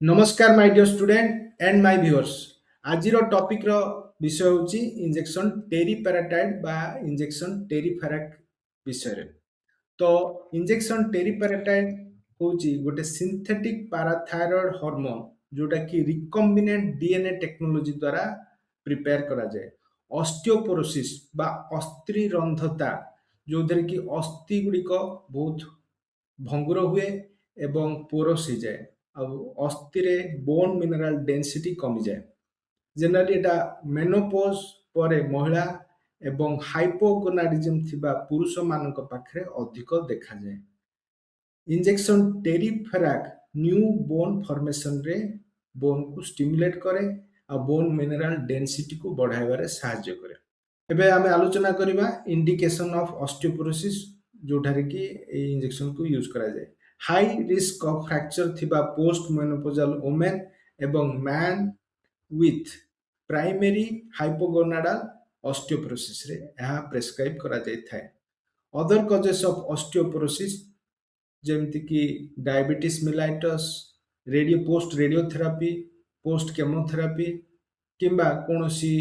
नमस्कार my dear student and my viewers. आज topic रो विषय होची इंजेक्शन टेरिपेराटाइड बा इंजेक्शन टेरिफेराक विषय रे। तो इंजेक्शन टेरिपेराटाइड होची गोटे सिंथेटिक पाराथायरॉयड हार्मोन जोटा कि रिकॉम्बिनेंट डीएनए टेक्नोलॉजी द्वारा प्रिपेयर करा जाए ऑस्टियोपोरोसिस बा अस्थि रंधता जो कि अस्थि गुड़िक बहुत भंगुर हुए एवं पोरस हो जाए अस्थि रे बोन मिनरल डेंसिटी कमी जाए। जनरली एटा मेनोपोज परे महिला एवं हाइपोगोनाडिज्म थिबा पुरुष मानक पाखरे अधिक देखा जाए। इंजेक्शन टेरिफेराक न्यू बोन फॉर्मेशन रे बोन को स्टिमुलेट करे आ बोन मिनरल डेंसिटी को बढ़ाइबारे सहायता करे। एबे आमे आलोचना करिबा इंडिकेशन ऑफ ऑस्टियोपोरोसिस जोठारे कि ए इंजेक्शन को यूज करा जाए। हाई रिस्क ऑफ फ्रैक्चर थिबा पोस्ट मेनोपोजल वुमेन एवं man with primary hypogonadal osteoporosis रे यह प्रेस्क्राइब करा जाय थाए। अदर कॉजेस ऑफ ऑस्टियोपोरोसिस जेमति कि diabetes mellitus, post radiotherapy, post chemotherapy किंबा कोनोसी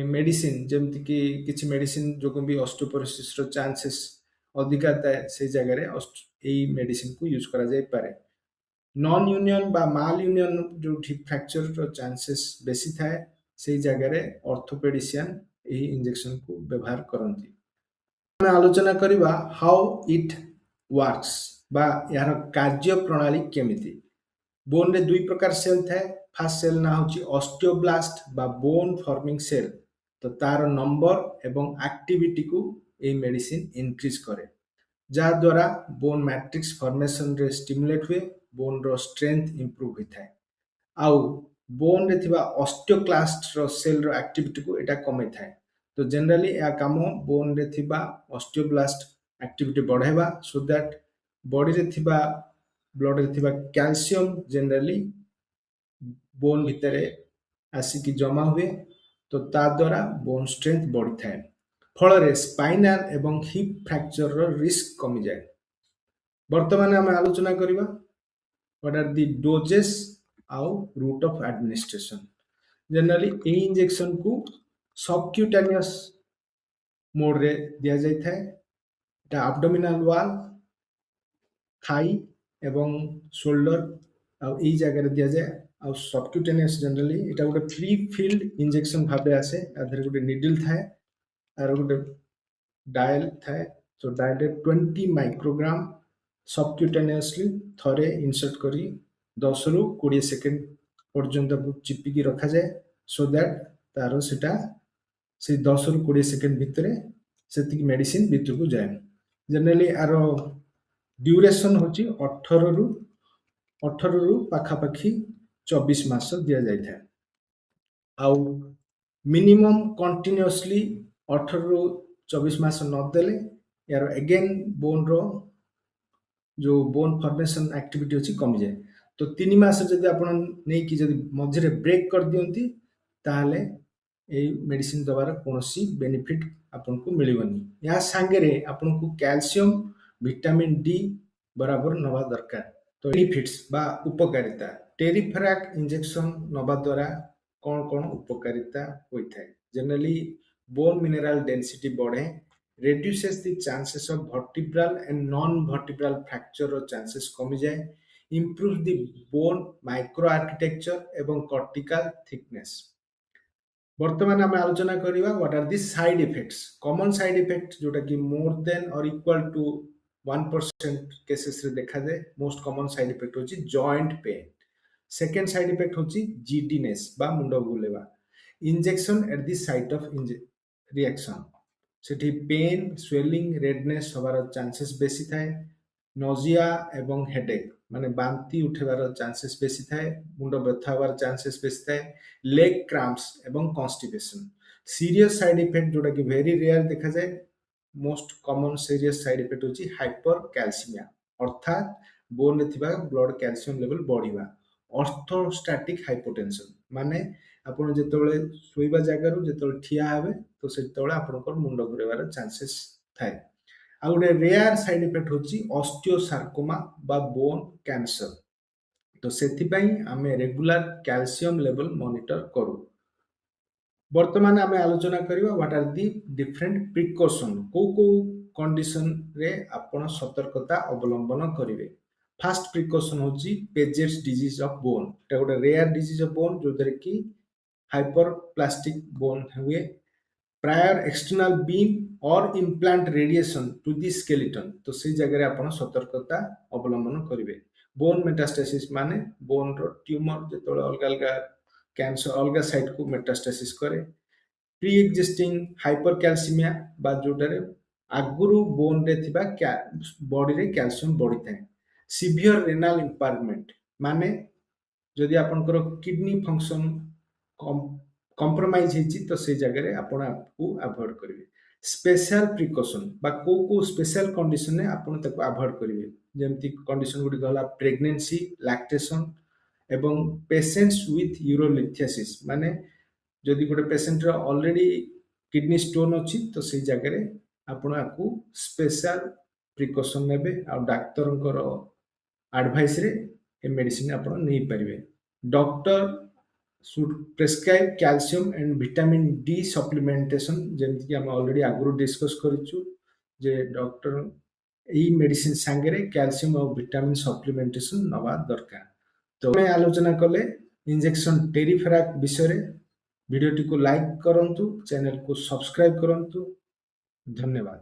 मेडिसिन जेमति कि किछि मेडिसिन जो भी ऑस्टियोपोरोसिस रो चांसेस अधिका थाए से जगह रे एई मेडिसिन को यूज करा जाय पारे। नॉन यूनियन बा माल यूनियन जो फ्रैक्चर रो चांसेस बेसी थाए से जगह रे ऑर्थोपेडिशियन एही इंजेक्शन को व्यवहार करंती। ଆମେ ଆଲୋଚନା କରିବା ହାଉ ଇଟ୍ ୱାର୍କସ୍ ବା ଏହାର କାର୍ଯ୍ୟ ପ୍ରଣାଳୀ କେମିତି। ବୋନରେ ଦୁଇ ପ୍ରକାର ସେଲ୍ ଥାଏ। ଫାର୍ଷ୍ଟ ସେଲ୍ ନା ହେଉଛି ଅଷ୍ଟିଓବ୍ଲାଷ୍ଟ ବା ବୋନ୍ ଫର୍ମିଂ ସେଲ୍। ତ ତାର ନମ୍ବର ଏବଂ ଆକ୍ଟିଭିଟିକୁ ଏହି ମେଡିସିନ ଇନକ୍ରିଜ କରେ ଯାହାଦ୍ୱାରା ବୋନ୍ ମ୍ୟାଟ୍ରିକ୍ସ ଫର୍ମେସନରେ ଷ୍ଟିମୁଲେଟ୍ ହୁଏ, ବୋନ୍ର ଷ୍ଟ୍ରେନ୍ଥ ଇମ୍ପ୍ରୁଭ୍ ହୋଇଥାଏ। ଆଉ ବୋନ୍ରେ ଥିବା ଅଷ୍ଟିଓକ୍ଲାଷ୍ଟର ସେଲ୍ର ଆକ୍ଟିଭିଟିକୁ ଏଇଟା କମେଇଥାଏ। तो जनरली या काम बोन रे थिबा ऑस्टियोब्लास्ट एक्टिविटी बढ़ाइबा सो दैट बॉडी रे थिबा ब्लड रे थिबा कैल्शियम जनरली बोन भितरे आसिकी जमा हुए तो ता द्वारा बोन स्ट्रेंथ बढ़ी थाए। फल रे स्पाइनल एवं हिप फ्रैक्चर रो रिस्क कमी जाए। वर्तमान हम आलोचना करिबा व्हाट आर द डोजेस आउ रूट ऑफ एडमिनिस्ट्रेशन। जनरली ए इंजेक्शन को सबक्यूटेनियस मोड रे दिया जाय थाए। एटा एब्डोमिनल वॉल, थाई एवं शोल्डर आ ई जगह रे दिया जाय। आ सबक्यूटेनियस जनरली एटा गोटे फ्री फील्ड इंजेक्शन भाबे आसे। आधरे गोटे निडल थाए आर गोटे डायल थाए। तो डायल रे 20 माइक्रोग्राम सबक्यूटेनियसली थरे इंसर्ट करी 10 रु 20 सेकंड पर्यंत चिपिकी रखा जाए सो दैट तारो सेटा से 10 रु 20 सेकंड भितर से मेडिसिन भितर को जाए। जनरली आर ड्यूरेशन होची 18 रु पाखापाखी 24 मास दिया जाय था। आउ मिनिमम कंटिन्यूअसली 18 रु 24 मास न देले यार अगेन बोन रो जो बोन फॉर्मेशन एक्टिविटी होची कमी जाए। तो 3 मास जदि आपण नै कि जदि मझरे ब्रेक कर दियंती ताहले ए मेडिसिन दबार कोनोसी बेनिफिट आपन को मिलिबनी। या संगे रे आपन को कैल्शियम विटामिन डी बराबर नवा दरकार। तो बेनिफिट्स बा उपकारिता टेरिफेराक इंजेक्शन नवा द्वारा कौन कौन उपकारिता होई थाए। जनरली बोन मिनरल डेंसिटी बढ़े, reduces the chances of vertebral and non-vertebral fracture or chances कमी जाए, improves the bone microarchitecture एवं cortical thickness। वर्तमान आम आलोचना करिबा what are the side effects. Common side effect जोटा कि मोर देन और इक्वल टू 1% केसेस रे देखा जाए। मोस्ट कॉमन साइड इफेक्ट होची joint pain. Second side effect होची जीडीनेस बा मुंडो बुलेबा। Injection at the site of reaction सेठी पेन, स्वेलिंग, रेडनेस हबार चांसेस बेसी थाए। नोजिया एवं हेडेक माने बांती उठेबार चांसेस बेसी थाए। मुंड व्यथा हबार चांसेस बेसी थाए। लेग क्रैम्प्स एवं कॉन्स्टिपेशन। सीरियस साइड इफेक्ट जोटा कि वेरी रेयर देखा जाए। Most common serious side effect होची हाइपर कैल्सिमिया अर्थात बोन रे थिबा ब्लड कैल्शियम लेवल बढ़िबा। ऑर्थोस्टैटिक हाइपोटेंशन माने आपण जेतबेले सोइबा जागा रु जेतबेले ठिया हेबे तो सेतबेले आपनकर मुंड घुरेबार चांसेस थाए। आ गोटे रेयर साइड इफेक्ट होची ऑस्टियोसार्कोमा बा बोन कैंसर। तो ସେଥିପାଇଁ ଆମେ ରେଗୁଲାର କ୍ୟାଲସିୟମ ଲେଭେଲ ମନିଟର କରୁ। ବର୍ତ୍ତମାନ ଆମେ ଆଲୋଚନା କରିବା what R the different precaution, କୋଉ କଣ୍ଡିସନରେ ଆପଣ ସତର୍କତା ଅବଲମ୍ବନ କରିବେ। ଫାଷ୍ଟ ପ୍ରିକସନ୍ ହେଉଛି ପେଜେଟ୍ସ ଡିଜିଜ୍ ଅଫ୍ ବୋନ୍। ଏଟା ଗୋଟେ ରେୟାର ଡିଜିଜ୍ ଅଫ୍ ବୋନ୍ ଯୋଉଥିରେ କି ହାଇପର ପ୍ଲାଷ୍ଟିକ ବୋନ୍ ହୁଏ। ପ୍ରାୟର ଏକ୍ସଟର୍ନାଲ ବିମ୍ ଅର୍ ଇମ୍ପ୍ଲାଣ୍ଟ ରେଡିଏସନ ଟୁ ଦି ସ୍କେଲିଟନ୍, ତ ସେଇ ଜାଗାରେ ଆପଣ ସତର୍କତା ଅବଲମ୍ବନ କରିବେ। ବୋନ୍ ମେଟାଷ୍ଟାସିସ୍ ମାନେ ବୋନ୍ର ଟ୍ୟୁମର ଯେତେବେଳେ ଅଲଗା ଅଲଗା କ୍ୟାନ୍ସର ଅଲଗା ସାଇଟ୍କୁ ମେଟାଷ୍ଟାସିସ୍ करे। ପ୍ରି ଏକ୍ଜିଷ୍ଟିଂ ହାଇପର କ୍ୟାଲସିମିଆ ବା ଯୋଉଟାରେ ଆଗରୁ ବୋନ୍ରେ ଥିବା ବଡିରେ କ୍ୟାଲସିୟମ ବଢିଥାଏ। ସିଭିୟର ରେନାଲ ଇମ୍ପାରମେଣ୍ଟ ମାନେ ଯଦି ଆପଣଙ୍କର କିଡନୀ ଫଙ୍କସନ କମ୍ପ୍ରମାଇଜ ହେଇଛି ତ ସେଇ ଜାଗାରେ ଆପଣ ଆକୁ ଆଭଏଡ କରିବେ। ସ୍ପେଶାଲ ପ୍ରିକସନ୍ ବା କୋଉ ସ୍ପେଶାଲ କଣ୍ଡିସନରେ ଆପଣ ତାକୁ ଆଭଏଡ କରିବେ, ଯେମିତି କଣ୍ଡିସନ ଗୁଡ଼ିକ ହେଲା ପ୍ରେଗନେନ୍ସି, ଲାକ୍ଟେସନ ଏବଂ ପେସେଣ୍ଟସ୍ ୱିଥ୍ ୟୁରୋଲିଥିଆସିସ୍ ମାନେ ଯଦି ଗୋଟେ ପେସେଣ୍ଟର ଅଲରେଡି କିଡନୀ ଷ୍ଟୋନ୍ ଅଛି ତ ସେଇ ଜାଗାରେ ଆପଣ ଆକୁ ସ୍ପେଶାଲ ପ୍ରିକସନ୍ ନେବେ ଆଉ ଡାକ୍ତରଙ୍କର ଆଡଭାଇସରେ ଏ ମେଡିସିନ ଆପଣ ନେଇପାରିବେ। Doctor should prescribe calcium and vitamin D supplementation, ଯେମିତିକି ଆମେ ଅଲରେଡି ଆଗରୁ ଡିସ୍କସ୍ କରିଛୁ ଯେ ଡକ୍ଟର ଏଇ ମେଡିସିନ ସାଙ୍ଗରେ କ୍ୟାଲସିୟମ ଆଉ ଭିଟାମିନ ସପ୍ଲିମେଣ୍ଟେସନ ନେବା ଦରକାର। ତ ଆମେ ଆଲୋଚନା କଲେ ଇଞ୍ଜେକ୍ସନ ଟେରିଫେରାକ୍ ବିଷୟରେ। ଭିଡ଼ିଓଟିକୁ ଲାଇକ୍ କରନ୍ତୁ, ଚ୍ୟାନେଲକୁ ସବସ୍କ୍ରାଇब କରନ୍ତୁ। ଧନ୍ୟବାଦ।